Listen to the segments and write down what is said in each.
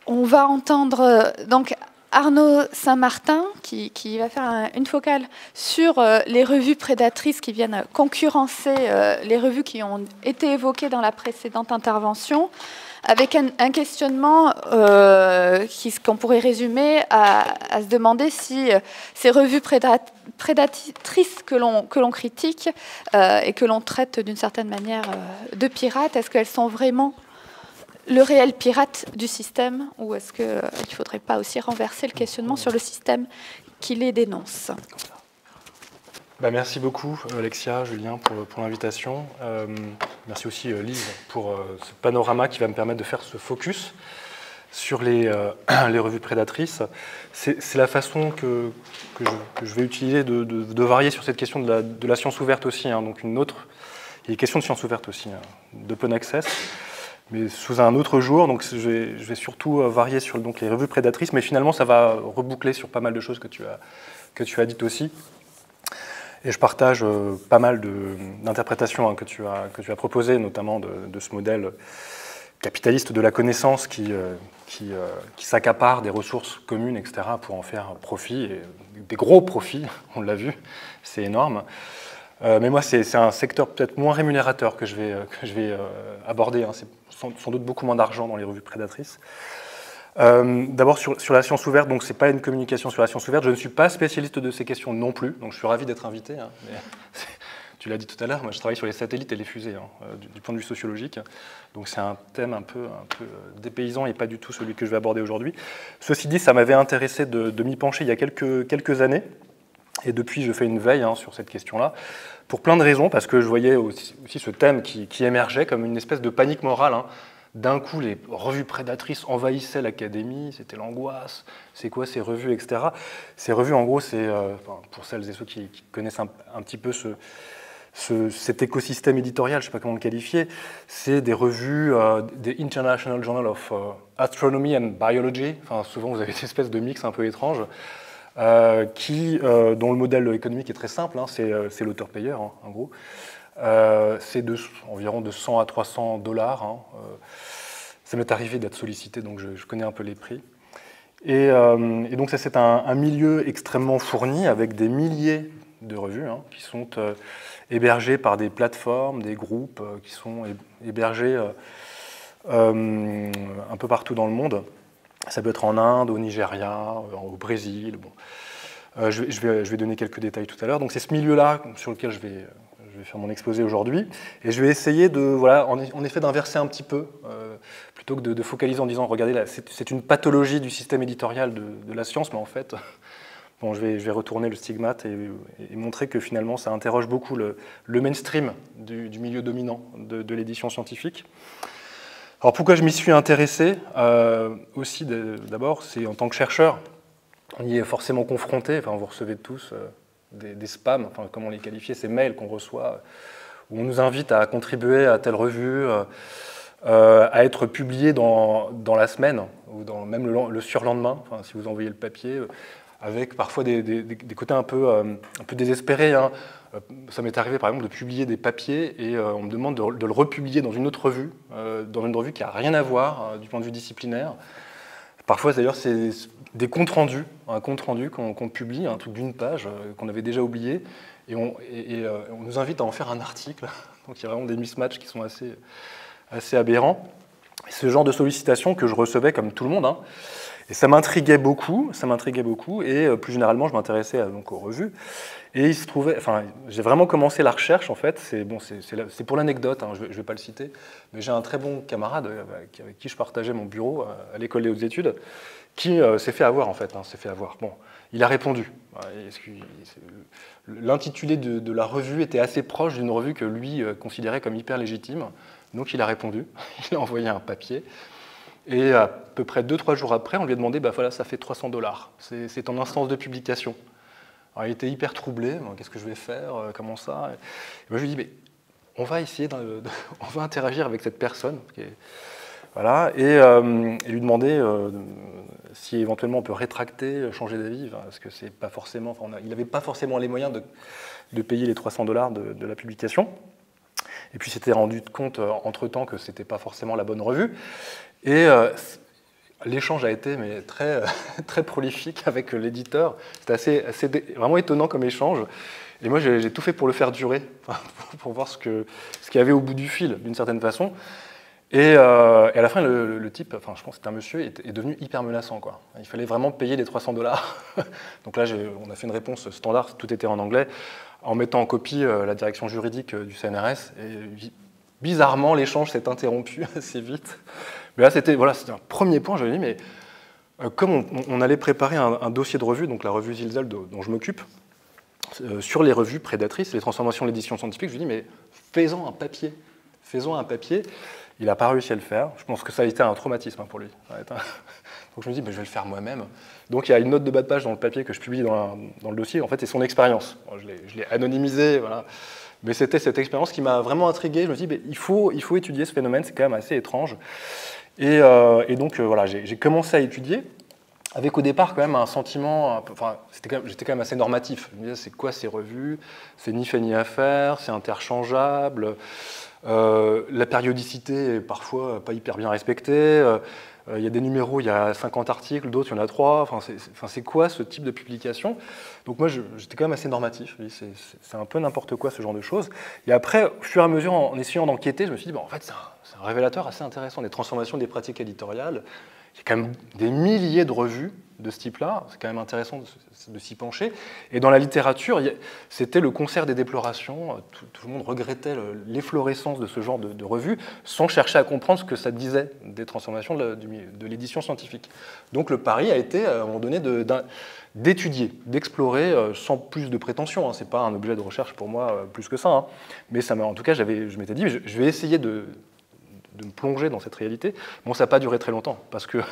On va entendre donc Arnaud Saint-Martin qui va faire une focale sur les revues prédatrices qui viennent concurrencer les revues qui ont été évoquées dans la précédente intervention, avec un questionnement qu'on pourrait résumer à se demander si ces revues prédatrices que l'on critique et que l'on traite d'une certaine manière de pirates, est-ce qu'elles sont vraiment le réel pirate du système, ou est-ce qu'il ne faudrait pas aussi renverser le questionnement sur le système qui les dénonce? Merci beaucoup Alexia, Julien pour l'invitation. Merci aussi Lise pour ce panorama qui va me permettre de faire ce focus sur les revues prédatrices. C'est la façon que je vais utiliser de varier sur cette question de la science ouverte aussi. Donc il y a des questions de science ouverte aussi, d'open access, mais sous un autre jour. Donc je vais surtout varier sur les revues prédatrices, mais finalement ça va reboucler sur pas mal de choses que tu as dites aussi. Et je partage pas mal d'interprétations que tu as proposées, notamment de ce modèle capitaliste de la connaissance qui s'accapare des ressources communes, etc., pour en faire profit, et des gros profits, on l'a vu, c'est énorme. Mais moi, c'est un secteur peut-être moins rémunérateur que je vais aborder. C'est sans doute beaucoup moins d'argent dans les revues prédatrices. D'abord sur la science ouverte, donc c'est pas une communication sur la science ouverte. Je ne suis pas spécialiste de ces questions non plus, donc je suis ravi d'être invité. Mais tu l'as dit tout à l'heure, moi je travaille sur les satellites et les fusées du point de vue sociologique. Donc c'est un thème un peu dépaysant et pas du tout celui que je vais aborder aujourd'hui. Ceci dit, ça m'avait intéressé de m'y pencher il y a quelques années. Et depuis, je fais une veille sur cette question-là, pour plein de raisons, parce que je voyais aussi ce thème qui émergeait comme une espèce de panique morale. D'un coup, les revues prédatrices envahissaient l'académie, c'était l'angoisse, c'est quoi ces revues, etc. Ces revues, en gros, c'est, pour celles et ceux qui connaissent un petit peu cet écosystème éditorial, je ne sais pas comment le qualifier, c'est des revues des International Journal of Astronomy and Biology, souvent vous avez une espèce de mix un peu étrange, dont le modèle économique est très simple, c'est l'auteur-payeur, en gros. C'est environ de 100 à 300 $. Ça m'est arrivé d'être sollicité, donc je connais un peu les prix. Et donc ça, c'est un milieu extrêmement fourni, avec des milliers de revues qui sont hébergées par des plateformes, des groupes qui sont hébergés un peu partout dans le monde. Ça peut être en Inde, au Nigeria, au Brésil. Bon. Je vais donner quelques détails tout à l'heure. Donc c'est ce milieu-là sur lequel je vais faire mon exposé aujourd'hui. Et je vais essayer en effet d'inverser un petit peu, plutôt que de focaliser en disant, regardez, là, c'est une pathologie du système éditorial de la science, mais en fait, bon, je vais retourner le stigmate et montrer que finalement, ça interroge beaucoup le mainstream du milieu dominant de l'édition scientifique. Alors pourquoi je m'y suis intéressé aussi d'abord, c'est en tant que chercheur, on y est forcément confronté, vous recevez tous des spams, comment les qualifier, ces mails qu'on reçoit, où on nous invite à contribuer à telle revue, à être publié dans la semaine, ou même le surlendemain, si vous envoyez le papier, avec parfois des côtés un peu désespérés. Ça m'est arrivé par exemple de publier des papiers et on me demande de le republier dans une autre revue, qui n'a rien à voir du point de vue disciplinaire. Parfois d'ailleurs c'est des comptes rendus, un compte rendu qu'on publie, un truc d'une page qu'on avait déjà oublié, et on nous invite à en faire un article. Donc il y a vraiment des mismatchs qui sont assez aberrants. Et ce genre de sollicitations que je recevais comme tout le monde, et ça m'intriguait beaucoup, et plus généralement je m'intéressais aux revues. Et il se trouvait, j'ai vraiment commencé la recherche en fait, c'est pour l'anecdote, je ne vais pas le citer, mais j'ai un très bon camarade avec qui je partageais mon bureau à l'école des hautes études, qui s'est fait avoir en fait, Bon, il a répondu. L'intitulé de la revue était assez proche d'une revue que lui considérait comme hyper légitime, donc il a répondu, il a envoyé un papier. Et à peu près 2-3 jours après, on lui a demandé, voilà, ça fait 300 $. C'est en instance de publication. Alors il était hyper troublé, qu'est-ce que je vais faire, comment ça? Et moi je lui ai dit, mais on va essayer, on va interagir avec cette personne. Voilà, et lui demander si éventuellement on peut rétracter, changer d'avis, parce que c'est pas forcément, il n'avait pas forcément les moyens de payer les 300 $ de la publication. Et puis s'était rendu compte entre-temps que ce n'était pas forcément la bonne revue. Et l'échange a été mais, très, très prolifique avec l'éditeur. C'était vraiment étonnant comme échange. Et moi, j'ai tout fait pour le faire durer, pour voir ce qu'il y avait au bout du fil, d'une certaine façon. Et à la fin, le type, enfin, je pense que c'était un monsieur, est devenu hyper menaçant, quoi. Il fallait vraiment payer les $300. Donc là, on a fait une réponse standard, tout était en anglais, en mettant en copie la direction juridique du CNRS. Et bizarrement, l'échange s'est interrompu assez vite. Mais là, c'était un premier point. Je me dis, mais comme on allait préparer un dossier de revue, donc la revue Zilzal dont je m'occupe, sur les revues prédatrices, les transformations de l'édition scientifique, je lui dis, mais faisons un papier. Faisons un papier. Il n'a pas réussi à le faire. Je pense que ça a été un traumatisme pour lui. Donc je me dis, je vais le faire moi-même. Donc il y a une note de bas de page dans le papier que je publie dans le dossier. En fait, c'est son expérience. Je l'ai anonymisé, voilà. Mais c'était cette expérience qui m'a vraiment intrigué. Je me dis, il faut étudier ce phénomène, c'est quand même assez étrange. Et donc voilà, j'ai commencé à étudier, avec au départ quand même un sentiment, enfin, j'étais quand même assez normatif. Je me disais, c'est quoi ces revues? C'est ni fait ni à faire, c'est interchangeable. La périodicité est parfois pas hyper bien respectée. Il y a des numéros, il y a 50 articles, d'autres, il y en a 3. Enfin, c'est quoi ce type de publication? Donc moi, j'étais quand même assez normatif. C'est un peu n'importe quoi, ce genre de choses. Et après, au fur et à mesure, en essayant d'enquêter, je me suis dit, en fait, c'est un révélateur assez intéressant des transformations des pratiques éditoriales. Il y a quand même des milliers de revues de ce type-là. C'est quand même intéressant de s'y pencher. Et dans la littérature, c'était le concert des déplorations. Tout le monde regrettait l'efflorescence de ce genre de revues sans chercher à comprendre ce que ça disait des transformations de l'édition scientifique. Donc le pari a été, à un moment donné, d'étudier, d'explorer sans plus de prétention. Ce n'est pas un objet de recherche pour moi plus que ça. Mais en tout cas, je m'étais dit, je vais essayer de me plonger dans cette réalité. Bon, ça n'a pas duré très longtemps, parce que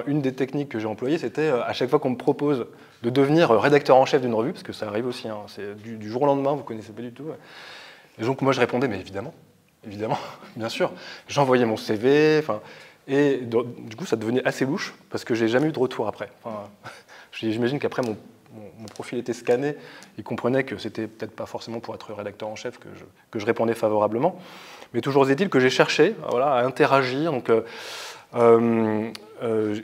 une des techniques que j'ai employées, c'était à chaque fois qu'on me propose de devenir rédacteur en chef d'une revue, parce que ça arrive aussi, c'est du jour au lendemain, vous ne connaissez pas du tout. Et donc moi je répondais, mais évidemment, bien sûr. J'envoyais mon CV, et du coup ça devenait assez louche, parce que j'ai jamais eu de retour après. J'imagine qu'après mon profil était scanné, il comprenait que c'était peut-être pas forcément pour être rédacteur en chef que je répondais favorablement. Mais toujours est-il que j'ai cherché à interagir. Donc,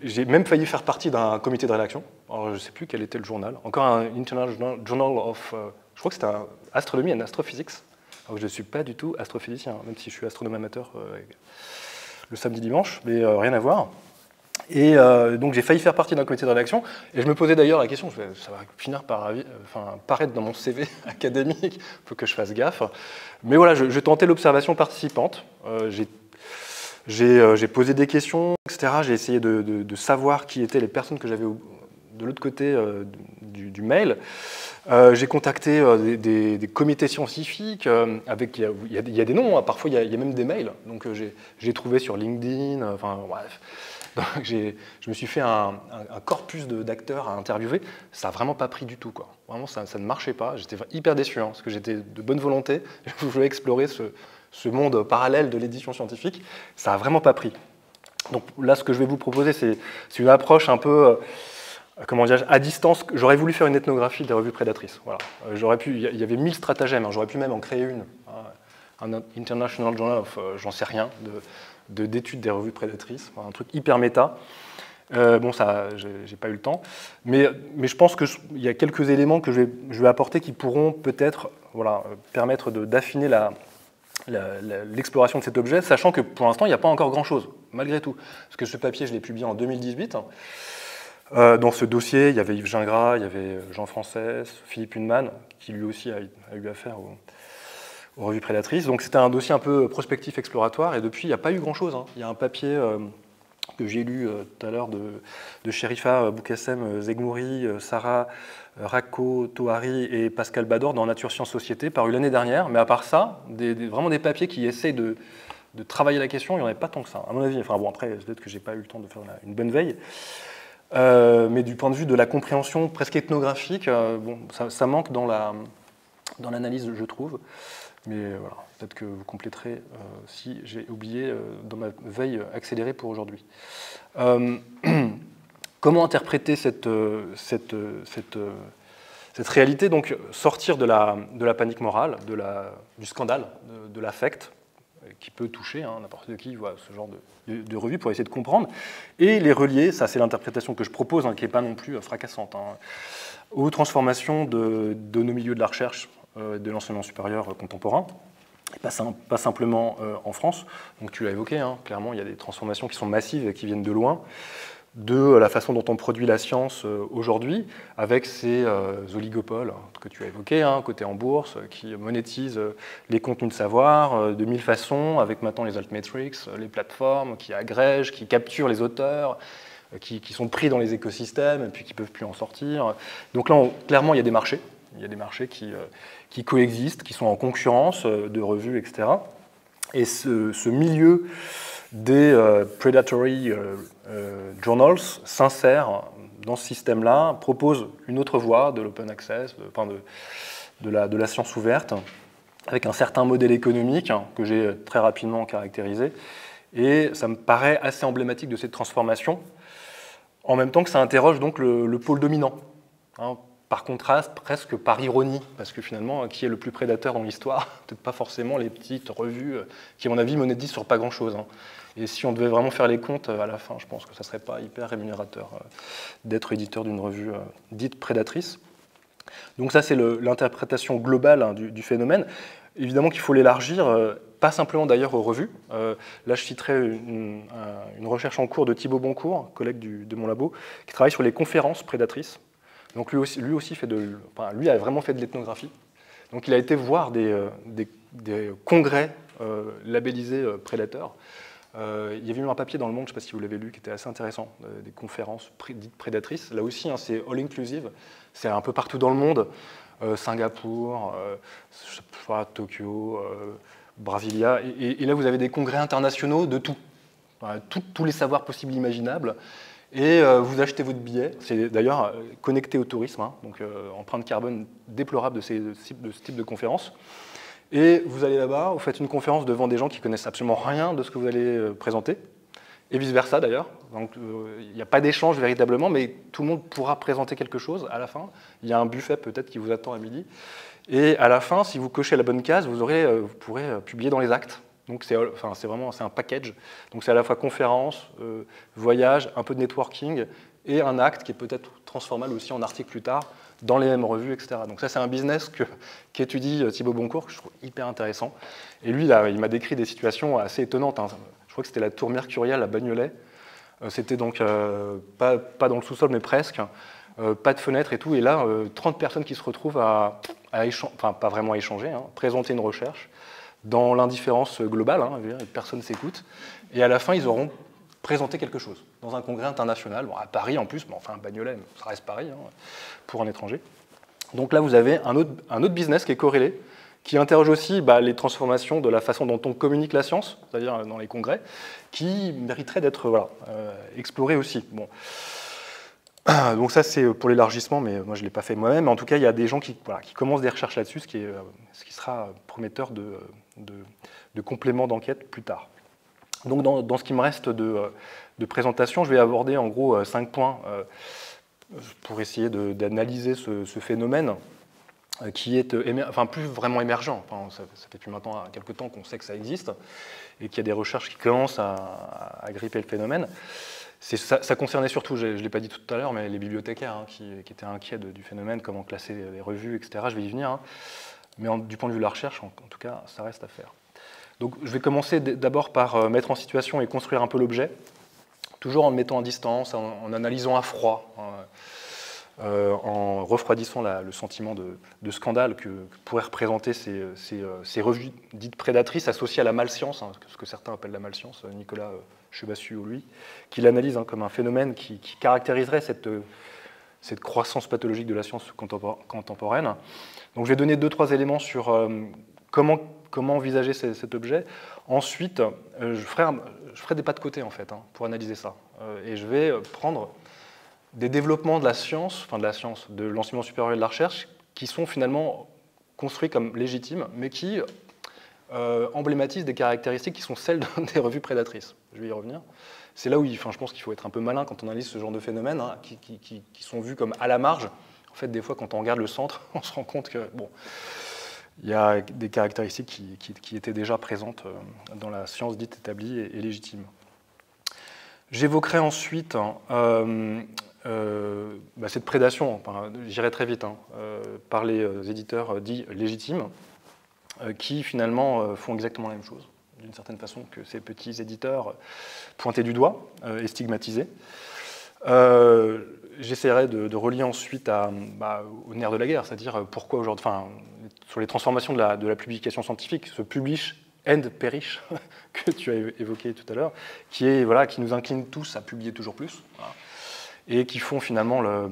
j'ai même failli faire partie d'un comité de rédaction. Alors, je ne sais plus quel était le journal. Encore un International Journal of... je crois que c'était un Astronomy and Astrophysics. Alors, je ne suis pas du tout astrophysicien, même si je suis astronome amateur le samedi-dimanche, mais rien à voir. Et donc j'ai failli faire partie d'un comité de rédaction, et je me posais d'ailleurs la question, ça va finir par paraître dans mon CV académique, il faut que je fasse gaffe. Mais voilà, je tentais l'observation participante, j'ai posé des questions, etc. J'ai essayé de savoir qui étaient les personnes que j'avais de l'autre côté du mail. J'ai contacté des comités scientifiques, il y a des noms, hein, parfois il y a même des mails, donc j'ai trouvé sur LinkedIn, enfin bref. Donc je me suis fait un corpus d'acteurs à interviewer. Ça n'a vraiment pas pris du tout, quoi. Vraiment, ça ne marchait pas. J'étais hyper déçu, parce que j'étais de bonne volonté. Je voulais explorer ce monde parallèle de l'édition scientifique. Ça n'a vraiment pas pris. Donc là, ce que je vais vous proposer, c'est une approche un peu, comment dire, à distance. J'aurais voulu faire une ethnographie des revues prédatrices. Voilà. Il y avait 1000 stratagèmes. J'aurais pu même en créer une. Un International Journal of, j'en sais rien, d'études des revues prédatrices, un truc hyper méta. Bon, ça, j'ai pas eu le temps. Mais je pense qu'il y a quelques éléments que je vais apporter qui pourront peut-être permettre d'affiner l'exploration de cet objet, sachant que pour l'instant, il n'y a pas encore grand-chose, malgré tout. Parce que ce papier, je l'ai publié en 2018. Dans ce dossier, il y avait Yves Gingras, il y avait Jean Frances, Philippe Hunnemann, qui lui aussi a eu affaire aux revues prédatrices. Donc c'était un dossier un peu prospectif, exploratoire, et depuis, il n'y a pas eu grand-chose. Il y a un papier que j'ai lu tout à l'heure de Sherifa Boukassem Zegmouri, Sarah Rako Tohari et Pascal Bador dans Nature Sciences Société, paru l'année dernière. Mais à part ça, vraiment des papiers qui essayent de travailler la question, il n'y en avait pas tant que ça, à mon avis. Enfin bon, après, peut-être que je n'ai pas eu le temps de faire une bonne veille. Mais du point de vue de la compréhension presque ethnographique, bon, ça manque dans l'analyse, je trouve. Mais voilà, peut-être que vous compléterez si j'ai oublié dans ma veille accélérée pour aujourd'hui. Comment interpréter cette réalité? Donc, sortir de la panique morale, du scandale, de l'affect, qui peut toucher, hein, n'importe qui voit ce genre de revue pour essayer de comprendre, et les relier, ça c'est l'interprétation que je propose, hein, qui n'est pas non plus fracassante, hein, aux transformations de nos milieux de la recherche, de l'enseignement supérieur contemporain, et pas simplement en France. Donc tu l'as évoqué, hein, clairement il y a des transformations qui sont massives et qui viennent de loin, de la façon dont on produit la science aujourd'hui, avec ces oligopoles que tu as évoqués, hein, cotés en bourse, qui monétisent les contenus de savoir de mille façons, avec maintenant les altmetrics, les plateformes qui agrègent, qui capturent les auteurs, qui sont pris dans les écosystèmes et puis qui ne peuvent plus en sortir. Donc là, clairement, il y a des marchés. Il y a des marchés qui coexistent, qui sont en concurrence de revues, etc. Et ce milieu des predatory journals s'insère dans ce système-là, propose une autre voie de l'open access, de la science ouverte, avec un certain modèle économique que j'ai très rapidement caractérisé. Et ça me paraît assez emblématique de cette transformation, en même temps que ça interroge donc le pôle dominant. Hein, par contraste, presque par ironie, parce que finalement, qui est le plus prédateur dans l'histoire? Peut-être pas forcément les petites revues qui, à mon avis, monétisent sur pas grand-chose. Hein. Et si on devait vraiment faire les comptes à la fin, je pense que ça ne serait pas hyper rémunérateur d'être éditeur d'une revue dite prédatrice. Donc ça, c'est l'interprétation globale, hein, du phénomène. Évidemment qu'il faut l'élargir, pas simplement d'ailleurs aux revues. Là, je citerai une recherche en cours de Thibaut Boncourt, collègue de mon labo, qui travaille sur les conférences prédatrices. Donc lui aussi lui a vraiment fait de l'ethnographie. Donc il a été voir des congrès labellisés prédateurs. Il y avait eu un papier dans Le Monde, je ne sais pas si vous l'avez lu, qui était assez intéressant, des conférences dites prédatrices. Là aussi, hein, c'est all inclusive, c'est un peu partout dans le monde, Singapour, Tokyo, Brasilia, et là vous avez des congrès internationaux de tout, tous les savoirs possibles et imaginables, et vous achetez votre billet, c'est d'ailleurs connecté au tourisme, hein, donc empreinte carbone déplorable de ce type de conférence. Et vous allez là-bas, vous faites une conférence devant des gens qui connaissent absolument rien de ce que vous allez présenter, et vice-versa d'ailleurs. Donc il n'y a pas d'échange véritablement, mais tout le monde pourra présenter quelque chose à la fin. Il y a un buffet peut-être qui vous attend à midi. Et à la fin, si vous cochez la bonne case, vous pourrez publier dans les actes. Donc c'est un package. Donc c'est à la fois conférence, voyage, un peu de networking, et un acte qui est peut-être transformable aussi en article plus tard, dans les mêmes revues, etc. Donc ça, c'est un business qu'étudie Thibaut Boncourt, que je trouve hyper intéressant. Et lui, là, il m'a décrit des situations assez étonnantes, hein. Je crois que c'était la tour Mercurial à Bagnolet. C'était donc pas dans le sous-sol, mais presque. Pas de fenêtre et tout. Et là, 30 personnes qui se retrouvent à échanger, enfin pas vraiment à échanger, hein, présenter une recherche dans l'indifférence globale, hein, personne ne s'écoute. Et à la fin, ils auront présenter quelque chose dans un congrès international, bon, à Paris en plus, mais enfin Bagnolet, ça reste Paris, hein, pour un étranger. Donc là, vous avez un autre business qui est corrélé, qui interroge aussi les transformations de la façon dont on communique la science, c'est-à-dire dans les congrès, qui mériterait d'être exploré aussi. Bon. Donc ça, c'est pour l'élargissement, mais moi, je ne l'ai pas fait moi-même. En tout cas, il y a des gens qui commencent des recherches là-dessus, ce qui sera prometteur de compléments d'enquête plus tard. Donc dans ce qui me reste de présentation, je vais aborder en gros 5 points pour essayer d'analyser ce phénomène qui est plus vraiment émergent. Enfin, ça fait depuis maintenant quelques temps qu'on sait que ça existe et qu'il y a des recherches qui commencent à gripper le phénomène. Ça concernait surtout, je ne l'ai pas dit tout à l'heure, mais les bibliothécaires, hein, qui étaient inquiets du phénomène, comment classer les revues, etc. Je vais y venir. Hein. Mais du point de vue de la recherche, en tout cas, ça reste à faire. Donc, je vais commencer d'abord par mettre en situation et construire un peu l'objet, toujours en le mettant à distance, en analysant à froid, en refroidissant le sentiment de scandale que pourraient représenter ces revues dites prédatrices associées à la malscience, hein, ce que certains appellent la malscience, Nicolas Chebassu ou lui, qui l'analyse comme un phénomène qui caractériserait cette croissance pathologique de la science contemporaine. Donc je vais donner 2-3 éléments sur comment envisager cet objet. Ensuite, je ferai des pas de côté en fait, hein, pour analyser ça. Et je vais prendre des développements de la science, de l'enseignement supérieur et de la recherche, qui sont finalement construits comme légitimes, mais qui emblématisent des caractéristiques qui sont celles des revues prédatrices. Je vais y revenir. C'est là où je pense qu'il faut être un peu malin quand on analyse ce genre de phénomènes, hein, qui sont vus comme à la marge. En fait, des fois, quand on regarde le centre, on se rend compte que, bon, il y a des caractéristiques qui étaient déjà présentes dans la science dite établie et légitime. J'évoquerai ensuite cette prédation, j'irai très vite, par les éditeurs dits légitimes, qui finalement font exactement la même chose, d'une certaine façon, que ces petits éditeurs pointés du doigt et stigmatisés. J'essaierai de relier ensuite au nerf de la guerre, c'est-à-dire pourquoi aujourd'hui, sur les transformations de la publication scientifique, ce publish and perish que tu as évoqué tout à l'heure, qui nous incline tous à publier toujours plus, et qui font finalement le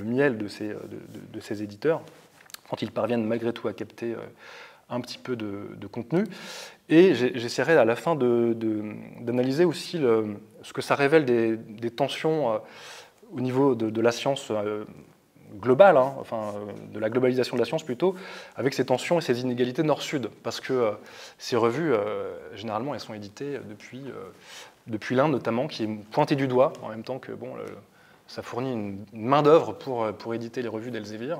miel de ces éditeurs, quand ils parviennent malgré tout à capter un petit peu de contenu. Et j'essaierai à la fin d'analyser aussi ce que ça révèle des tensions au niveau de la science globale, de la globalisation de la science plutôt, avec ces tensions et ces inégalités nord-sud. Parce que ces revues, généralement, elles sont éditées depuis l'Inde notamment, qui est pointée du doigt, en même temps que ça fournit une main-d'œuvre pour éditer les revues d'Elsevier.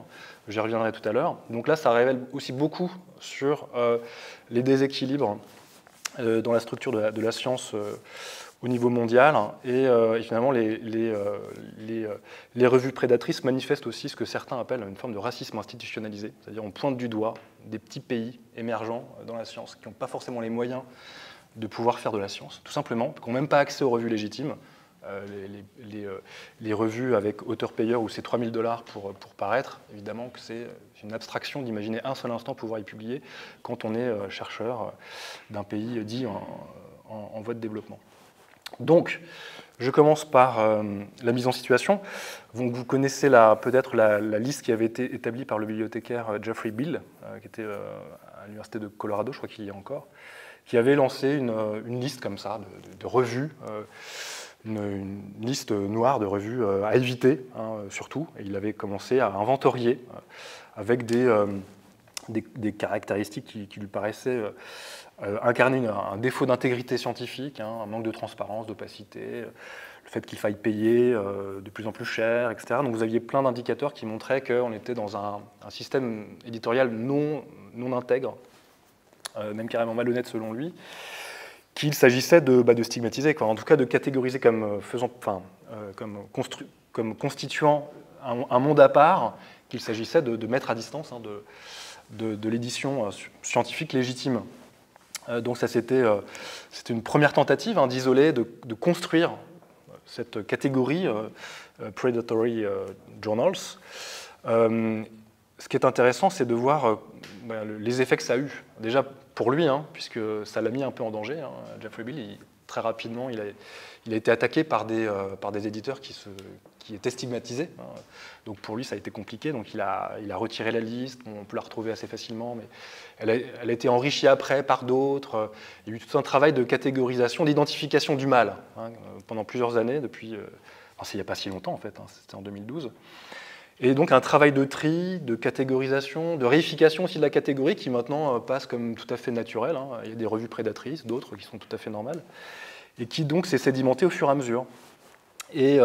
J'y reviendrai tout à l'heure. Donc là, ça révèle aussi beaucoup sur les déséquilibres dans la structure de la science au niveau mondial. Et finalement, les revues prédatrices manifestent aussi ce que certains appellent une forme de racisme institutionnalisé. C'est-à-dire on pointe du doigt des petits pays émergents dans la science qui n'ont pas forcément les moyens de pouvoir faire de la science, tout simplement, qui n'ont même pas accès aux revues légitimes. Les revues avec auteur-payeur où c'est 3 000 $ pour paraître, évidemment que c'est une abstraction d'imaginer un seul instant pouvoir y publier quand on est chercheur d'un pays dit en voie de développement. Donc, je commence par la mise en situation. Vous connaissez peut-être la liste qui avait été établie par le bibliothécaire Jeffrey Beall, qui était à l'université de Colorado, je crois qu'il y est encore, qui avait lancé une liste comme ça de revues, une liste noire de revues à éviter, surtout. Et il avait commencé à inventorier avec des caractéristiques qui lui paraissaient incarner un défaut d'intégrité scientifique, un manque de transparence, d'opacité, le fait qu'il faille payer de plus en plus cher, etc. Donc vous aviez plein d'indicateurs qui montraient qu'on était dans un système éditorial non intègre, même carrément malhonnête selon lui, qu'il s'agissait de stigmatiser, en tout cas de catégoriser comme constituant un monde à part, qu'il s'agissait de mettre à distance de l'édition scientifique légitime. Donc ça, c'était une première tentative d'isoler, de construire cette catégorie Predatory Journals. Ce qui est intéressant, c'est de voir les effets que ça a eu. Déjà pour lui, puisque ça l'a mis un peu en danger. Jeffrey Beall, très rapidement, il a été attaqué par des éditeurs qui étaient stigmatisés. Donc pour lui, ça a été compliqué. Donc il a retiré la liste. On peut la retrouver assez facilement, mais elle a été enrichie après par d'autres. Il y a eu tout un travail de catégorisation, d'identification du mal pendant plusieurs années, depuis. C'est il n'y a pas si longtemps en fait. C'était en 2012. Et donc un travail de tri, de catégorisation, de réification aussi de la catégorie qui maintenant passe comme tout à fait naturel. Il y a des revues prédatrices, d'autres qui sont tout à fait normales, et qui donc s'est sédimenté au fur et à mesure. Et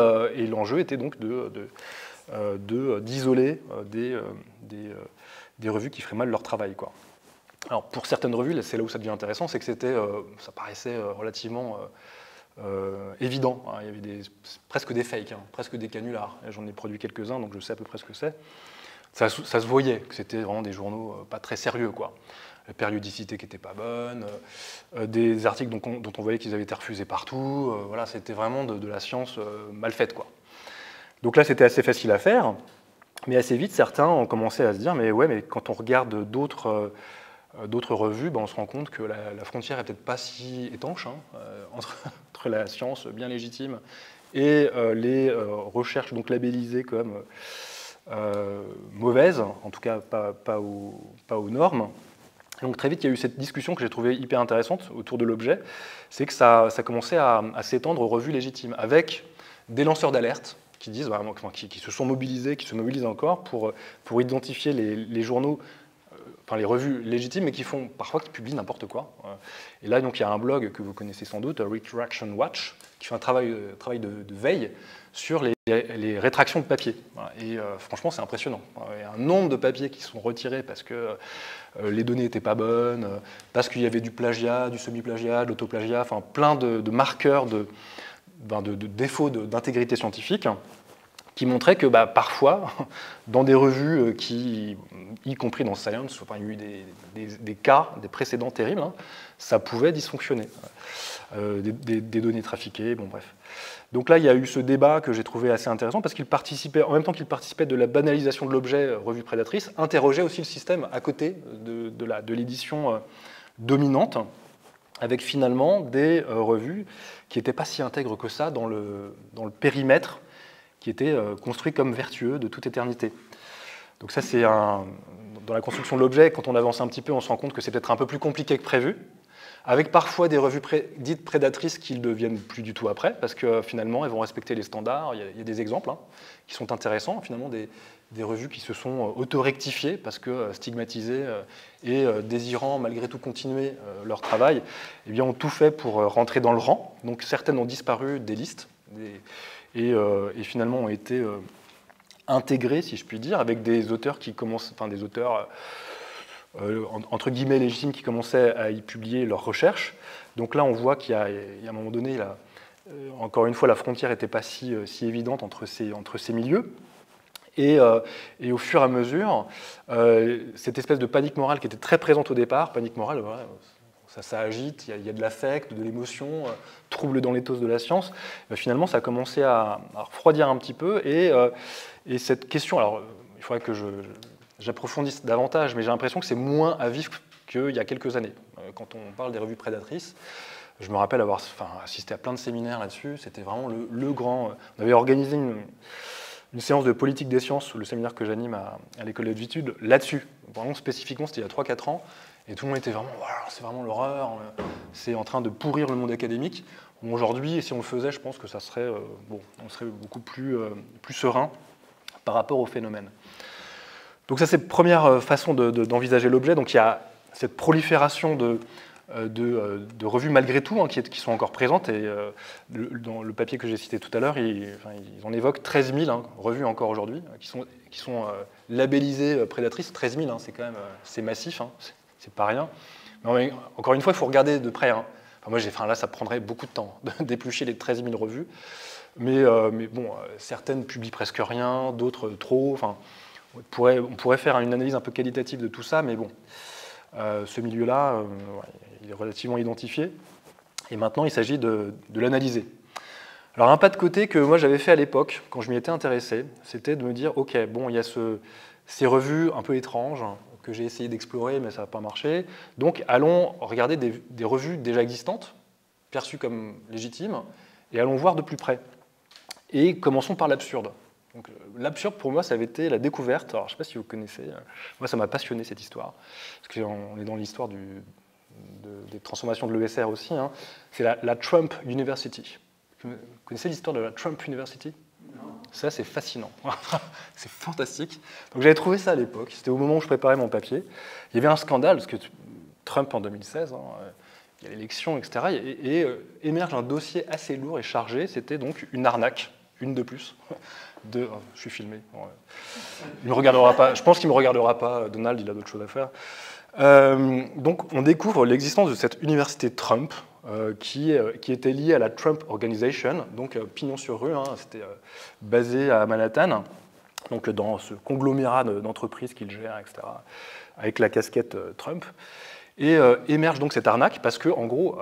l'enjeu était donc d'isoler des revues qui feraient mal leur travail, quoi. Alors pour certaines revues, c'est là où ça devient intéressant, c'est que ça paraissait relativement évident. Il y avait presque des fakes, presque des canulars. J'en ai produit quelques-uns, donc je sais à peu près ce que c'est. Ça se voyait que c'était vraiment des journaux pas très sérieux, quoi. La périodicité qui n'était pas bonne, des articles dont on voyait qu'ils avaient été refusés partout. Voilà, c'était vraiment de la science mal faite, quoi. Donc là, c'était assez facile à faire, mais assez vite, certains ont commencé à se dire mais quand on regarde d'autres revues, on se rend compte que la frontière n'est peut-être pas si étanche entre la science bien légitime et les recherches donc labellisées comme mauvaises, en tout cas pas aux normes. Donc très vite, il y a eu cette discussion que j'ai trouvée hyper intéressante autour de l'objet, c'est que ça commençait à s'étendre aux revues légitimes, avec des lanceurs d'alerte qui disent, qui se sont mobilisés, qui se mobilisent encore pour identifier les journaux enfin les revues légitimes, mais qui publient n'importe quoi. Et là, donc, il y a un blog que vous connaissez sans doute, Retraction Watch, qui fait un travail de veille sur les rétractions de papier. Voilà. Et franchement, c'est impressionnant. Il y a un nombre de papiers qui sont retirés parce que les données n'étaient pas bonnes, parce qu'il y avait du plagiat, du semi-plagiat, de l'autoplagiat, enfin plein de marqueurs de défauts d'intégrité scientifique, qui montraient que parfois, dans des revues y compris dans Science, enfin, il y a eu des cas, des précédents terribles, hein, ça pouvait dysfonctionner. Des données trafiquées, bon bref. Donc là, il y a eu ce débat que j'ai trouvé assez intéressant, parce qu'il participait, en même temps qu'il participait de la banalisation de l'objet revue prédatrice, interrogeait aussi le système à côté de l'édition dominante, avec finalement des revues qui n'étaient pas si intègres que ça dans le périmètre qui était construit comme vertueux de toute éternité. Donc ça, c'est dans la construction de l'objet, quand on avance un petit peu, on se rend compte que c'est peut-être un peu plus compliqué que prévu, avec parfois des revues dites prédatrices qui ne le deviennent plus du tout après, parce que finalement, elles vont respecter les standards. Il y a des exemples qui sont intéressants, finalement, des revues qui se sont auto-rectifiées, parce que stigmatisées et désirant malgré tout continuer leur travail, eh bien, ont tout fait pour rentrer dans le rang. Donc certaines ont disparu des listes, et finalement ont été intégrées, si je puis dire, avec des auteurs qui commencent, enfin des auteurs entre guillemets légitimes qui commençaient à y publier leurs recherches. Donc là, on voit qu'il y a un moment donné, encore une fois, la frontière n'était pas si évidente entre ces milieux. Et au fur et à mesure, cette espèce de panique morale qui était très présente au départ, panique morale, voilà, ça agite, il y a de l'affect, de l'émotion, trouble dans l'éthos de la science, finalement, ça a commencé à refroidir un petit peu. Et cette question, alors il faudrait que j'approfondisse davantage, mais j'ai l'impression que c'est moins à vif qu'il y a quelques années. Quand on parle des revues prédatrices, je me rappelle avoir assisté à plein de séminaires là-dessus, c'était vraiment le grand... On avait organisé une séance de politique des sciences, le séminaire que j'anime à l'école d'études, là-dessus. Vraiment spécifiquement, c'était il y a 3-4 ans, et tout le monde était vraiment, wow, c'est vraiment l'horreur, c'est en train de pourrir le monde académique. Bon, aujourd'hui, si on le faisait, je pense que ça serait, on serait beaucoup plus serein par rapport au phénomène. Donc ça, c'est la première façon d'envisager l'objet. Donc il y a cette prolifération de revues malgré tout qui sont encore présentes. Et dans le papier que j'ai cité tout à l'heure, ils en évoquent 13 000 revues encore aujourd'hui, qui sont labellisées prédatrices. 13 000, c'est quand même c'est massif, c'est pas rien. Mais encore une fois, il faut regarder de près. Enfin, moi, là, ça prendrait beaucoup de temps d'éplucher les 13 000 revues. Mais bon, certaines publient presque rien, d'autres trop. Enfin, on pourrait faire une analyse un peu qualitative de tout ça, mais bon, ce milieu-là, il est relativement identifié. Et maintenant, il s'agit de l'analyser. Alors, un pas de côté que moi j'avais fait à l'époque, quand je m'y étais intéressé, c'était de me dire, OK, bon, il y a ces revues un peu étranges que j'ai essayé d'explorer, mais ça n'a pas marché. Donc, allons regarder des revues déjà existantes, perçues comme légitimes, et allons voir de plus près. Et commençons par l'absurde. L'absurde, pour moi, ça avait été la découverte. Alors, je ne sais pas si vous connaissez. Moi, ça m'a passionné, cette histoire. Parce qu'on est dans l'histoire des transformations de l'ESR aussi. C'est la Trump University. Vous connaissez l'histoire de la Trump University ? Non. Ça, c'est fascinant. C'est fantastique. Donc, j'avais trouvé ça à l'époque. C'était au moment où je préparais mon papier. Il y avait un scandale, parce que Trump, en 2016, il y a l'élection, etc. Et émerge un dossier assez lourd et chargé. C'était donc une arnaque, une de plus. Je suis filmé. Il me regardera pas. Je pense qu'il ne me regardera pas. Donald, il a d'autres choses à faire. Donc, on découvre l'existence de cette université Trump qui était liée à la Trump Organization, donc pignon sur rue. C'était basé à Manhattan, donc dans ce conglomérat d'entreprises qu'il gère, etc., avec la casquette Trump. Et émerge donc cette arnaque parce que, en gros,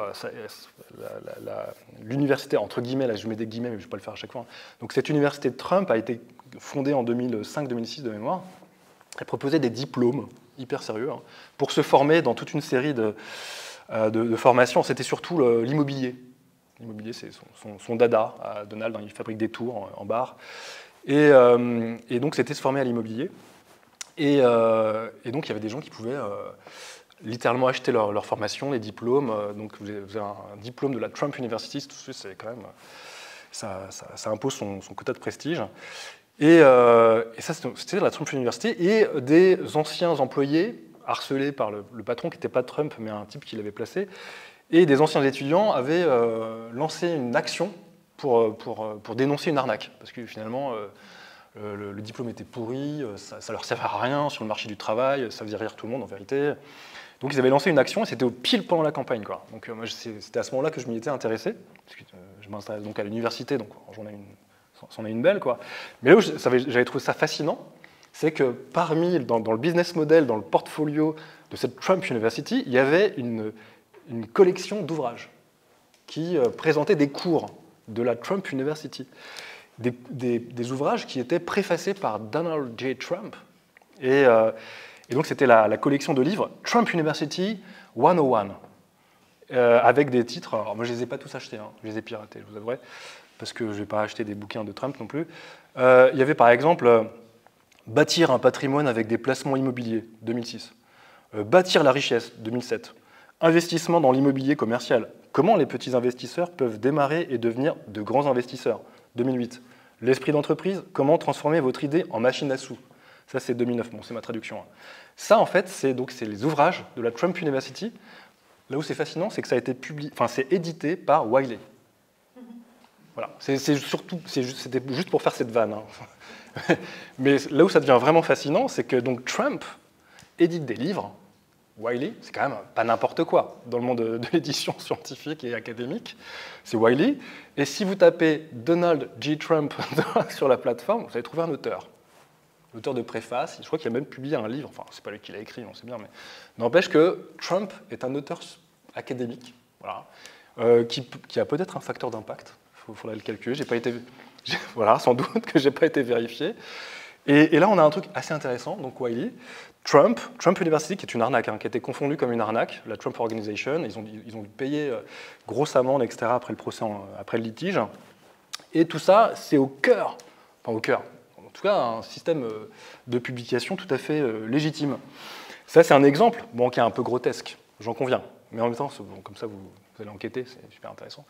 l'université, entre guillemets, là je mets des guillemets, mais je ne vais pas le faire à chaque fois. Donc cette université de Trump a été fondée en 2005-2006 de mémoire. Elle proposait des diplômes hyper sérieux pour se former dans toute une série de formations. C'était surtout l'immobilier. L'immobilier, c'est son dada à Donald. Il fabrique des tours en bar. Et donc c'était se former à l'immobilier. Et donc il y avait des gens qui pouvaient littéralement acheter leur formation, les diplômes. Donc vous avez un diplôme de la Trump University, tout de suite, c'est quand même, ça impose son quota de prestige. Et ça, c'était la Trump University. Et des anciens employés harcelé par le patron, qui n'était pas Trump, mais un type qui l'avait placé. Et des anciens étudiants avaient lancé une action pour dénoncer une arnaque. Parce que finalement, le diplôme était pourri, ça ne leur servait à rien sur le marché du travail, ça faisait rire tout le monde en vérité. Donc ils avaient lancé une action et c'était pile pendant la campagne, quoi. Donc moi, c'était à ce moment-là que je m'y étais intéressé. Parce que, je m'intéresse donc à l'université, donc c'en est une belle, quoi. Mais là où j'avais trouvé ça fascinant, c'est que dans le business model, dans le portfolio de cette Trump University, il y avait une collection d'ouvrages qui présentaient des cours de la Trump University. Des ouvrages qui étaient préfacés par Donald J. Trump. Et donc, c'était la collection de livres Trump University 101, avec des titres. Alors, moi, je ne les ai pas tous achetés, hein, je les ai piratés, je vous avouerai, parce que je ne vais pas acheter des bouquins de Trump non plus. Il y avait par exemple Bâtir un patrimoine avec des placements immobiliers, 2006. Bâtir la richesse, 2007. Investissement dans l'immobilier commercial. Comment les petits investisseurs peuvent démarrer et devenir de grands investisseurs, 2008. L'esprit d'entreprise, comment transformer votre idée en machine à sous. Ça, c'est 2009, bon, c'est ma traduction. Ça, en fait, c'est les ouvrages de la Trump University. Là où c'est fascinant, c'est que ça a été c'est édité par Wiley. Voilà, c'était juste pour faire cette vanne. Hein. Mais là où ça devient vraiment fascinant, c'est que donc Trump édite des livres. Wiley, c'est quand même pas n'importe quoi dans le monde de l'édition scientifique et académique. C'est Wiley. Et si vous tapez Donald J. Trump sur la plateforme, vous allez trouver un auteur. L'auteur de préface, je crois qu'il a même publié un livre, enfin, c'est pas lui qui l'a écrit, on sait bien, mais n'empêche que Trump est un auteur académique, voilà, qui a peut-être un facteur d'impact, il faudrait le calculer, voilà, sans doute que j'ai pas été vérifié. Et là, on a un truc assez intéressant, donc Wiley, Trump University, qui est une arnaque, hein, qui a été confondue comme une arnaque, la Trump Organization, ils ont dû payer grosse amende, etc., après le procès, après le litige. Et tout ça, c'est en tout cas, un système de publication tout à fait légitime. Ça, c'est un exemple, bon, qui est un peu grotesque, j'en conviens. Mais en même temps, bon, comme ça, vous allez enquêter, c'est super intéressant.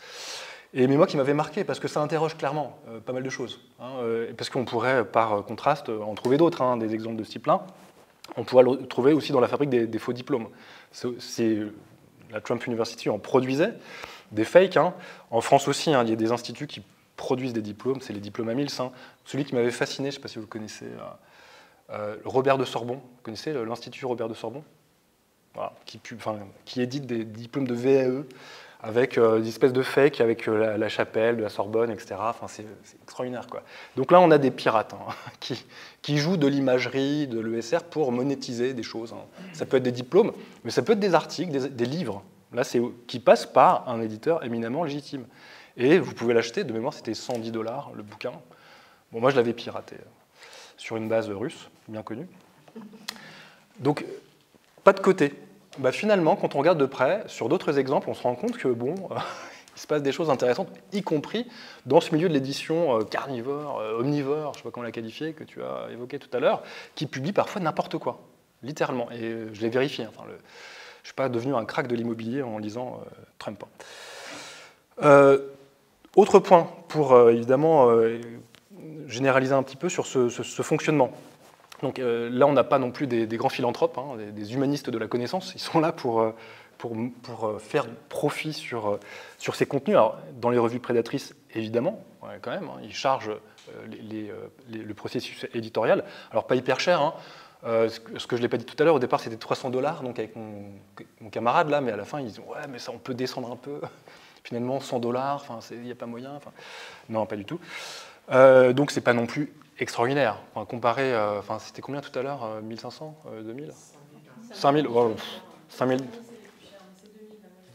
Mais moi, qui m'avait marqué, parce que ça interroge clairement pas mal de choses. Hein, parce qu'on pourrait, par contraste, en trouver d'autres, hein, des exemples de ce type-là. On pourrait le trouver aussi dans la fabrique des faux diplômes. La Trump University en produisait des fakes. Hein. En France aussi, hein, il y a des instituts qui produisent des diplômes, c'est les diplômes à Mills. Hein. Celui qui m'avait fasciné, je ne sais pas si vous le connaissez, Robert de Sorbon. Vous connaissez l'Institut Robert de Sorbon, voilà, qui édite des diplômes de VAE avec des espèces de fakes, avec la Chapelle, de la Sorbonne, etc. Enfin, c'est extraordinaire, quoi. Donc là, on a des pirates hein, qui jouent de l'imagerie, de l'ESR pour monétiser des choses. Hein. Ça peut être des diplômes, mais ça peut être des articles, des livres. Là, qui passent par un éditeur éminemment légitime. Et vous pouvez l'acheter, de mémoire, c'était $110 le bouquin. Bon, moi, je l'avais piraté sur une base russe, bien connue. Donc, pas de côté. Bah, finalement, quand on regarde de près, sur d'autres exemples, on se rend compte que, bon, il se passe des choses intéressantes, y compris dans ce milieu de l'édition carnivore, omnivore, je ne sais pas comment la qualifier, que tu as évoqué tout à l'heure, qui publie parfois n'importe quoi, littéralement. Et je l'ai vérifié. Enfin, je ne suis pas devenu un crack de l'immobilier en lisant Trump. Autre point, pour évidemment généraliser un petit peu sur ce fonctionnement. Donc là, on n'a pas non plus des grands philanthropes, hein, des humanistes de la connaissance. Ils sont là pour faire profit sur ces contenus. Alors, dans les revues prédatrices, évidemment, ouais, quand même, hein, ils chargent le processus éditorial. Alors, pas hyper cher. Hein. Ce que je ne l'ai pas dit tout à l'heure, au départ, c'était $300, donc avec mon camarade, là, mais à la fin, ils disent « Ouais, mais ça, on peut descendre un peu. » Finalement, $100, il n'y a pas moyen. Non, pas du tout. Donc, ce n'est pas non plus extraordinaire. Enfin, comparé, c'était combien tout à l'heure 1500 2000 5000 oh, 5000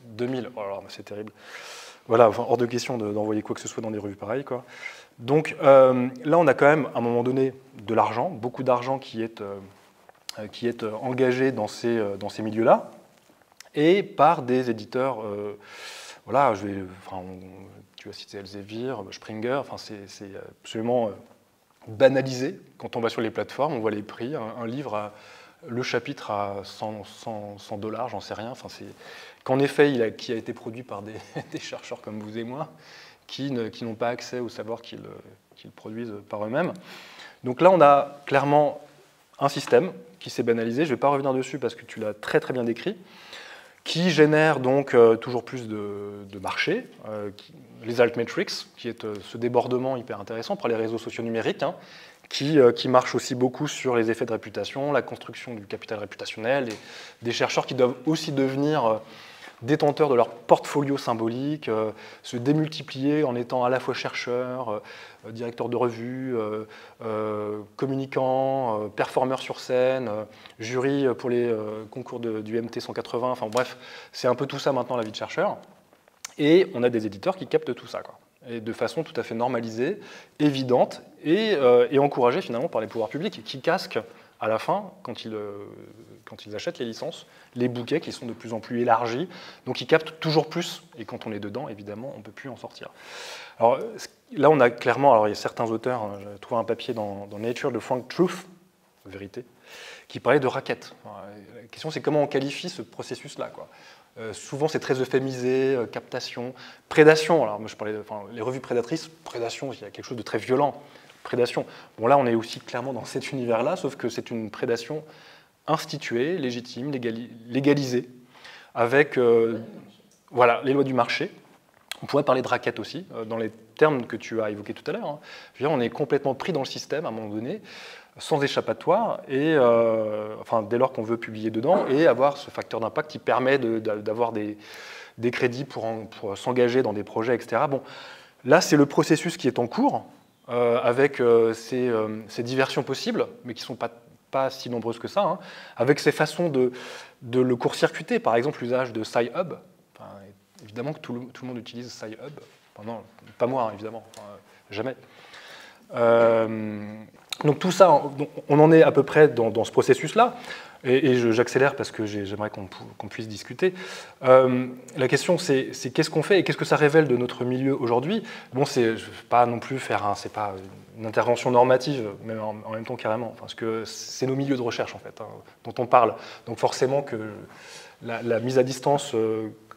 2000 oh, alors, c'est terrible. Voilà, enfin, hors de question d'envoyer quoi que ce soit dans des revues pareilles, quoi. Donc là, on a quand même, à un moment donné, de l'argent, beaucoup d'argent qui est engagé dans ces milieux-là, et par des éditeurs. Voilà, tu as cité Elsevier, Springer, c'est absolument banalisé. Quand on va sur les plateformes, on voit les prix. Un livre, le chapitre à $100, j'en sais rien. Qu'en effet, qui a été produit par des chercheurs comme vous et moi, qui n'ont pas accès au savoir qu'ils produisent par eux-mêmes. Donc là, on a clairement un système qui s'est banalisé, je ne vais pas revenir dessus parce que tu l'as très très bien décrit, qui génère donc toujours plus de marchés, les altmetrics, qui est ce débordement hyper intéressant par les réseaux sociaux numériques, hein, qui marche aussi beaucoup sur les effets de réputation, la construction du capital réputationnel, et des chercheurs qui doivent aussi devenir détenteurs de leur portfolio symbolique, se démultiplier en étant à la fois chercheurs, directeurs de revue, communicants, performeurs sur scène, jury pour les concours du MT 180, enfin bref, c'est un peu tout ça maintenant la vie de chercheur. Et on a des éditeurs qui captent tout ça, quoi. Et de façon tout à fait normalisée, évidente, et encouragée finalement par les pouvoirs publics, qui casquent à la fin, quand ils achètent les licences, les bouquets qui sont de plus en plus élargis, donc ils captent toujours plus, et quand on est dedans, évidemment, on ne peut plus en sortir. Alors là, on a clairement, alors il y a certains auteurs, hein, j'ai trouvé un papier dans Nature de Frank Truth, Vérité, qui parlait de racket. Alors, la question, c'est comment on qualifie ce processus-là, quoi. Souvent, c'est très euphémisé, captation, prédation. Alors, moi, je parlais les revues prédatrices, prédation, il y a quelque chose de très violent. Prédation. Bon, là, on est aussi clairement dans cet univers-là, sauf que c'est une prédation instituée, légitime, légalisée, avec voilà, les lois du marché. On pourrait parler de racket aussi, dans les termes que tu as évoqués tout à l'heure. Hein. Je veux dire, on est complètement pris dans le système à un moment donné, sans échappatoire, et enfin, dès lors qu'on veut publier dedans, et avoir ce facteur d'impact qui permet d'avoir des crédits pour s'engager dans des projets, etc. Bon, là, c'est le processus qui est en cours, avec ces diversions possibles, mais qui ne sont pas si nombreuses que ça, hein, avec ces façons de le court-circuiter, par exemple l'usage de Sci-Hub. Enfin, évidemment que tout le monde utilise Sci-Hub. Enfin, non, pas moi, hein, évidemment, enfin, jamais. Donc tout ça, on en est à peu près dans ce processus-là, et j'accélère parce que j'aimerais qu'on puisse discuter. La question, c'est qu'est-ce qu'on fait et qu'est-ce que ça révèle de notre milieu aujourd'hui? Bon, je ne vais pas non plus faire, c'est pas une intervention normative, mais en même temps carrément, parce que c'est nos milieux de recherche en fait, hein, dont on parle. Donc forcément que la mise à distance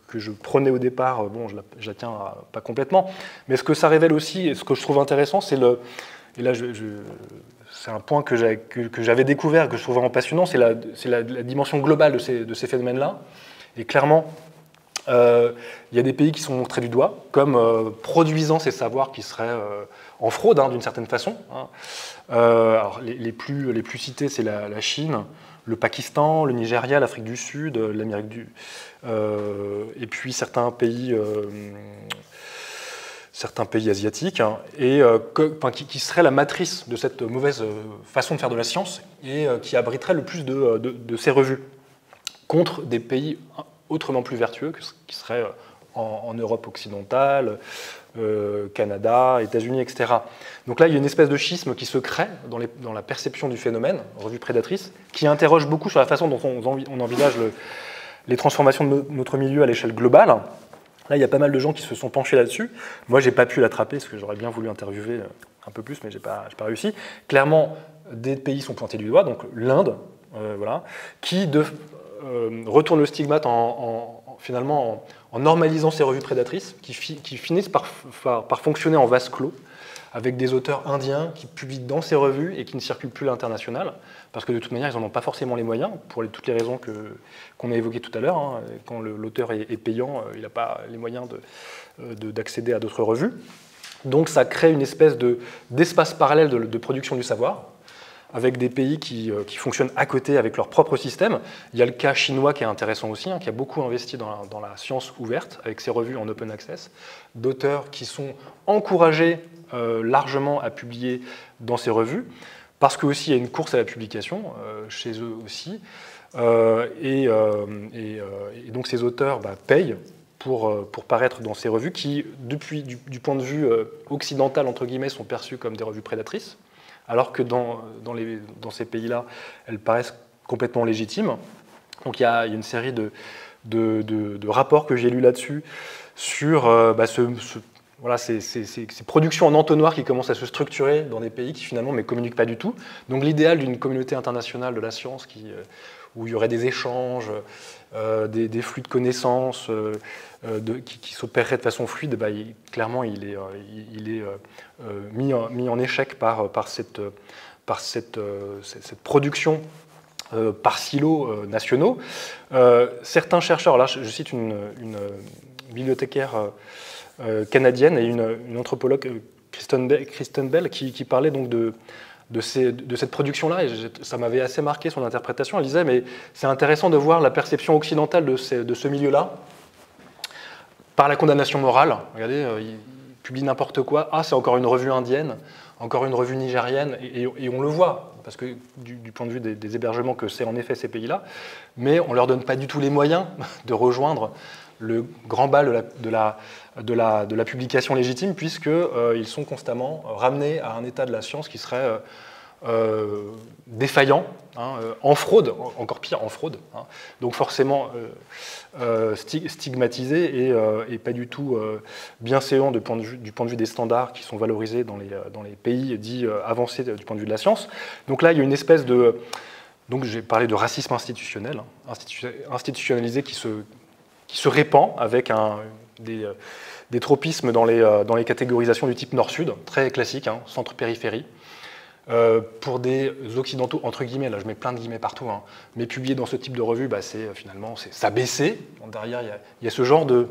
que je prenais au départ, bon, je la tiens pas complètement, mais ce que ça révèle aussi, et ce que je trouve intéressant, c'est et là, c'est un point que j'avais découvert, que je trouvais vraiment passionnant, c'est la dimension globale de ces phénomènes-là. Et clairement, il y a des pays qui sont montrés du doigt comme produisant ces savoirs qui seraient en fraude, hein, d'une certaine façon. Hein. Alors, les plus cités, c'est la Chine, le Pakistan, le Nigeria, l'Afrique du Sud, l'Amérique et puis certains pays asiatiques, hein, et qui seraient la matrice de cette mauvaise façon de faire de la science et qui abriterait le plus de ces revues, contre des pays autrement plus vertueux, qui seraient en Europe occidentale, Canada, États-Unis, etc. Donc là, il y a une espèce de schisme qui se crée dans la perception du phénomène, revue prédatrice, qui interroge beaucoup sur la façon dont on envisage les transformations de notre milieu à l'échelle globale. Là, il y a pas mal de gens qui se sont penchés là-dessus. Moi, je n'ai pas pu l'attraper, parce que j'aurais bien voulu interviewer un peu plus, mais je n'ai pas réussi. Clairement, des pays sont pointés du doigt, donc l'Inde, voilà, qui retourne le stigmate finalement en normalisant ces revues prédatrices, qui finissent par fonctionner en vase clos, avec des auteurs indiens qui publient dans ces revues et qui ne circulent plus à l'international, parce que de toute manière, ils n'en ont pas forcément les moyens, pour toutes les raisons qu'on a évoquées tout à l'heure. Hein. Quand l'auteur est payant, il n'a pas les moyens d'accéder à d'autres revues. Donc ça crée une espèce d'espace parallèle de production du savoir, avec des pays qui fonctionnent à côté avec leur propre système. Il y a le cas chinois qui est intéressant aussi, hein, qui a beaucoup investi dans la science ouverte, avec ses revues en open access, d'auteurs qui sont encouragés largement à publier dans ces revues, parce qu'aussi il y a une course à la publication chez eux aussi, et donc ces auteurs payent pour paraître dans ces revues qui, du point de vue occidental, entre guillemets, sont perçues comme des revues prédatrices, alors que dans ces pays-là, elles paraissent complètement légitimes. Donc il y a une série de rapports que j'ai lus là-dessus sur voilà, ces productions en entonnoir qui commencent à se structurer dans des pays qui finalement ne communiquent pas du tout. Donc l'idéal d'une communauté internationale de la science où il y aurait des échanges, des flux de connaissances qui s'opéreraient de façon fluide, clairement il est mis en échec par cette production par silos nationaux. Certains chercheurs, là je cite une bibliothécaire canadienne et une anthropologue, Kristen Bell, qui parlait donc de cette production-là, et ça m'avait assez marqué son interprétation. Elle disait, mais c'est intéressant de voir la perception occidentale de ce milieu-là par la condamnation morale. Regardez, il publie n'importe quoi. Ah, c'est encore une revue indienne, encore une revue nigérienne, et on le voit, parce que du point de vue des hébergements que c'est en effet ces pays-là, mais on ne leur donne pas du tout les moyens de rejoindre le grand bal de la publication légitime, puisqu'ils sont constamment ramenés à un état de la science qui serait défaillant, hein, en fraude, encore pire, en fraude, hein, donc forcément stigmatisé et pas du tout bienséant du point de vue des standards qui sont valorisés dans les pays dits avancés du point de vue de la science. Donc là, il y a une espèce de... Donc j'ai parlé de racisme institutionnel, hein, institutionnalisé qui se répand avec des tropismes dans les catégorisations du type nord-sud, très classique, hein, centre-périphérie. Pour des occidentaux, entre guillemets, là je mets plein de guillemets partout, hein, mais publier dans ce type de revue, bah, c'est s'abaisser. Derrière, il y a ce genre de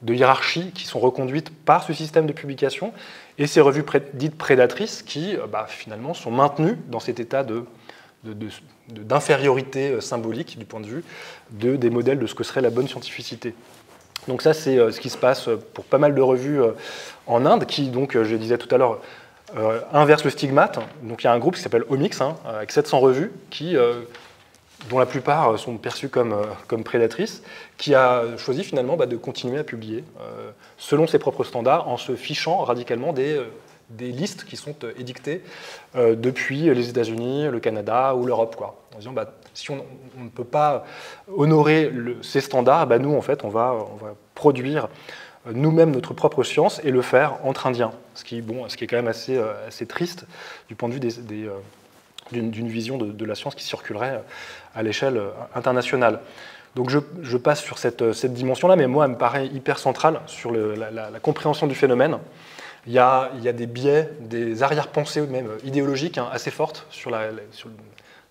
hiérarchies qui sont reconduites par ce système de publication, et ces revues dites prédatrices qui, finalement, sont maintenues dans cet état d'infériorité symbolique du point de vue des modèles de ce que serait la bonne scientificité. Donc ça, c'est ce qui se passe pour pas mal de revues en Inde, qui, donc, je disais tout à l'heure, inverse le stigmate. Donc il y a un groupe qui s'appelle Omics, hein, avec 700 revues, dont la plupart sont perçues comme prédatrices, qui a choisi finalement de continuer à publier selon ses propres standards, en se fichant radicalement des listes qui sont édictées depuis les États-Unis, le Canada ou l'Europe, quoi. En disant, si on ne peut pas honorer ces standards, nous, en fait, on va produire nous-mêmes notre propre science et le faire entre Indiens, ce qui est quand même assez triste du point de vue d'une vision de la science qui circulerait à l'échelle internationale. Donc je passe sur cette dimension-là, mais moi, elle me paraît hyper centrale sur la compréhension du phénomène. Il y a des biais, des arrière-pensées même idéologiques, hein, assez fortes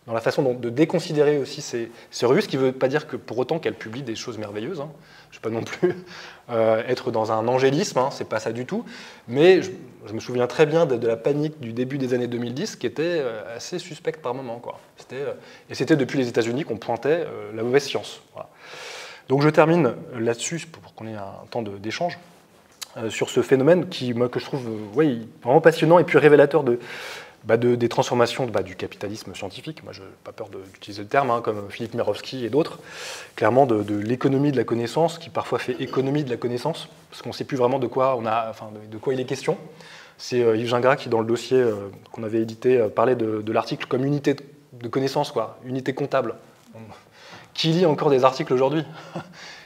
dans la façon de déconsidérer aussi ces revues, ce qui ne veut pas dire que pour autant qu'elles publient des choses merveilleuses, hein. Je ne vais pas non plus être dans un angélisme, hein, c'est pas ça du tout, mais je me souviens très bien de la panique du début des années 2010 qui était assez suspecte par moment, quoi. Et c'était depuis les États-Unis qu'on pointait la mauvaise science. Voilà. Donc je termine là-dessus pour qu'on ait un temps d'échange sur ce phénomène que je trouve vraiment passionnant et puis révélateur des transformations du capitalisme scientifique. Moi, je n'ai pas peur d'utiliser le terme, hein, comme Philippe Mirowski et d'autres, clairement de l'économie de la connaissance, qui parfois fait économie de la connaissance, parce qu'on ne sait plus vraiment de quoi il est question. C'est Yves Gingras qui, dans le dossier qu'on avait édité, parlait de l'article comme unité de connaissance, quoi, unité comptable. Qui lit encore des articles aujourd'hui?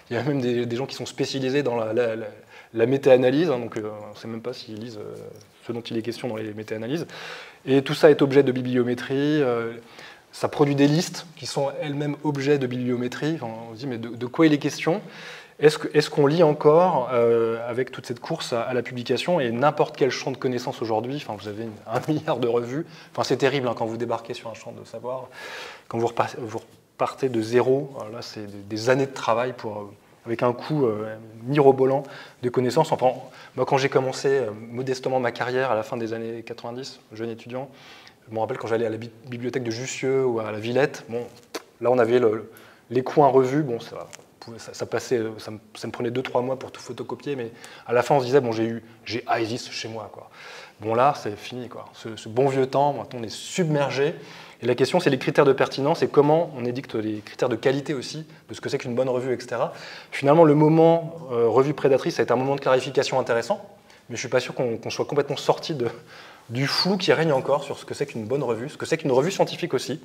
Il y a même des gens qui sont spécialisés dans la méta-analyse, hein, donc on ne sait même pas s'ils lisent ce dont il est question dans les méta-analyses. Et tout ça est objet de bibliométrie, ça produit des listes qui sont elles-mêmes objets de bibliométrie. Enfin, on se dit, mais de quoi il est question? Est-ce qu'on lit encore avec toute cette course à la publication et n'importe quel champ de connaissances aujourd'hui? Enfin, vous avez 1 milliard de revues. Enfin, c'est terrible, hein, quand vous débarquez sur un champ de savoir. Quand vous repartez de zéro, là, c'est des années de travail avec un coût mirobolant de connaissances. Enfin, moi, quand j'ai commencé modestement ma carrière à la fin des années 90, jeune étudiant, je me rappelle quand j'allais à la bibliothèque de Jussieu ou à la Villette, là on avait les coins revus, ça passait, ça me prenait 2-3 mois pour tout photocopier, mais à la fin on se disait, j'ai ISIS chez moi, quoi. Bon, là c'est fini, quoi. Ce bon vieux temps, maintenant on est submergé. Et la question, c'est les critères de pertinence et comment on édicte les critères de qualité aussi, de ce que c'est qu'une bonne revue, etc. Finalement, le moment revue prédatrice, ça a été un moment de clarification intéressant, mais je ne suis pas sûr qu'on soit complètement sorti du flou qui règne encore sur ce que c'est qu'une bonne revue, ce que c'est qu'une revue scientifique aussi.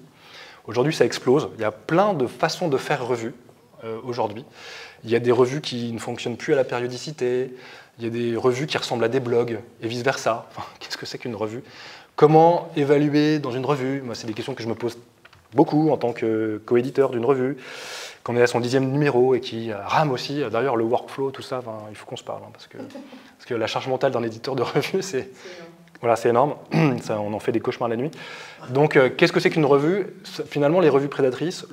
Aujourd'hui, ça explose. Il y a plein de façons de faire revue aujourd'hui. Il y a des revues qui ne fonctionnent plus à la périodicité, il y a des revues qui ressemblent à des blogs, et vice-versa. Enfin, qu'est-ce que c'est qu'une revue ? Comment évaluer dans une revue? Moi, c'est des questions que je me pose beaucoup en tant que coéditeur d'une revue, qu'on est à son 10e numéro et qui rame aussi. D'ailleurs, le workflow, tout ça, il faut qu'on se parle, hein, parce que la charge mentale d'un éditeur de revue, c'est Voilà, c'est énorme. Ça, on en fait des cauchemars la nuit. Donc, qu'est-ce que c'est qu'une revue? Finalement, les revues prédatrices,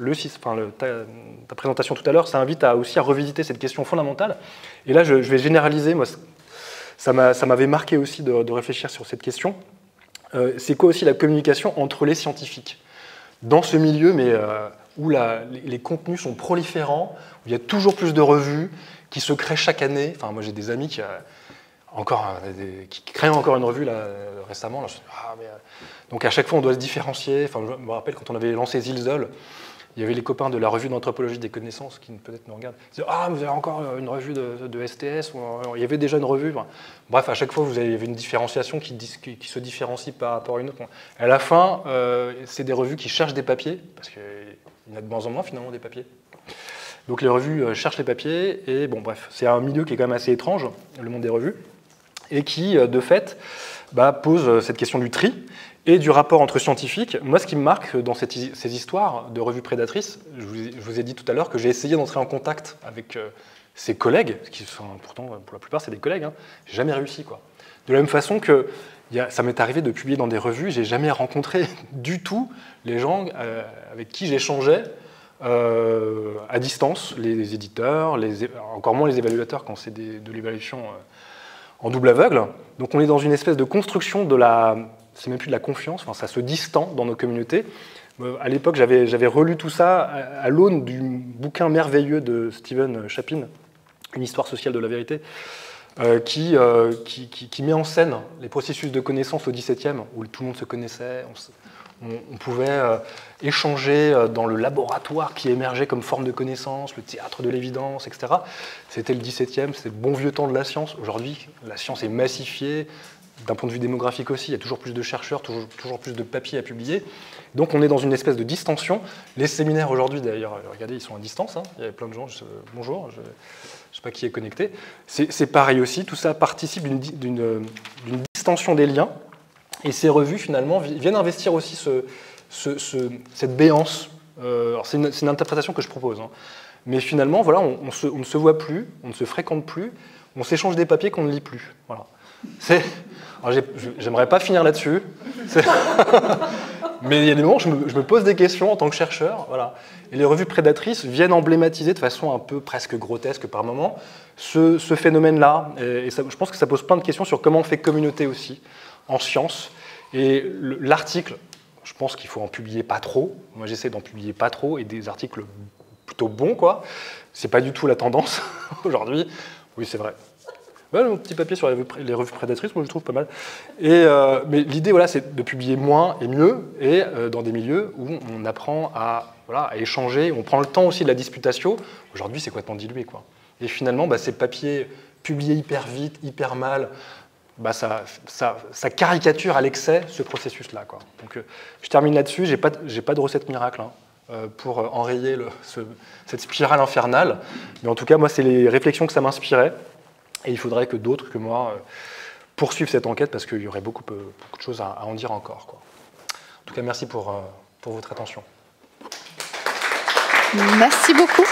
ta présentation tout à l'heure, ça invite aussi à revisiter cette question fondamentale. Et là, je vais généraliser. Moi, ça m'avait marqué aussi de réfléchir sur cette question. C'est quoi aussi la communication entre les scientifiques? Dans ce milieu, mais où les contenus sont proliférants, où il y a toujours plus de revues qui se créent chaque année. Enfin, moi, j'ai des amis qui créent encore une revue là, récemment. Là, donc, à chaque fois, on doit se différencier. Enfin, je me rappelle quand on avait lancé Zilzol, il y avait les copains de la revue d'anthropologie des connaissances qui peut-être nous regardent. Ils disaient, ah, vous avez encore une revue de STS, il y avait déjà une revue. Bref, à chaque fois, vous avez une différenciation qui se différencie par rapport à une autre. À la fin, c'est des revues qui cherchent des papiers, parce qu'il y en a de moins en moins finalement des papiers. Donc les revues cherchent les papiers, et bon, bref, c'est un milieu qui est quand même assez étrange, le monde des revues, et qui, de fait, pose cette question du tri et du rapport entre scientifiques. Moi, ce qui me marque dans ces histoires de revues prédatrices, je vous ai dit tout à l'heure que j'ai essayé d'entrer en contact avec ces collègues, qui sont pourtant, pour la plupart, c'est des collègues, hein. J'ai jamais réussi, quoi. De la même façon que ça m'est arrivé de publier dans des revues, j'ai jamais rencontré du tout les gens avec qui j'échangeais à distance, les éditeurs, encore moins les évaluateurs quand c'est de l'évaluation en double aveugle. Donc on est dans une espèce de construction c'est même plus de la confiance, enfin, ça se distend dans nos communautés. À l'époque, j'avais relu tout ça à l'aune du bouquin merveilleux de Stephen Chapin, Une histoire sociale de la vérité, qui met en scène les processus de connaissance au XVIIe, où tout le monde se connaissait, on pouvait échanger dans le laboratoire qui émergeait comme forme de connaissance, le théâtre de l'évidence, etc. C'était le XVIIe, c'était le bon vieux temps de la science. Aujourd'hui, la science est massifiée, d'un point de vue démographique aussi, il y a toujours plus de chercheurs, toujours plus de papiers à publier. Donc on est dans une espèce de distension. Les séminaires aujourd'hui, d'ailleurs, regardez, ils sont à distance, hein. Il y a plein de gens, bonjour, je ne sais pas qui est connecté. C'est pareil aussi, tout ça participe d'une distension des liens. Et ces revues, finalement, viennent investir aussi cette béance. C'est une interprétation que je propose, hein. Mais finalement, voilà, on ne se voit plus, on ne se fréquente plus, on s'échange des papiers qu'on ne lit plus. Voilà. J'aimerais pas finir là-dessus, mais il y a des moments où je me pose des questions en tant que chercheur. Voilà. Et les revues prédatrices viennent emblématiser de façon un peu presque grotesque par moment ce phénomène-là. Et je pense que ça pose plein de questions sur comment on fait communauté aussi en sciences. Et l'article, je pense qu'il faut en publier pas trop. Moi, j'essaie d'en publier pas trop et des articles plutôt bons, quoi. C'est pas du tout la tendance aujourd'hui. Oui, c'est vrai. Ouais, mon petit papier sur les revues prédatrices, moi je trouve pas mal. Mais l'idée, voilà, c'est de publier moins et mieux, et dans des milieux où on apprend à échanger, on prend le temps aussi de la disputatio. Aujourd'hui, c'est complètement dilué, quoi. Et finalement, ces papiers publiés hyper vite, hyper mal, ça caricature à l'excès ce processus-là, quoi. Donc, je termine là-dessus. J'ai pas de recette miracle, hein, pour enrayer cette spirale infernale. Mais en tout cas, moi, c'est les réflexions que ça m'inspirait. Et il faudrait que d'autres que moi poursuivent cette enquête parce qu'il y aurait beaucoup de choses à en dire encore, quoi. En tout cas, merci pour votre attention. Merci beaucoup.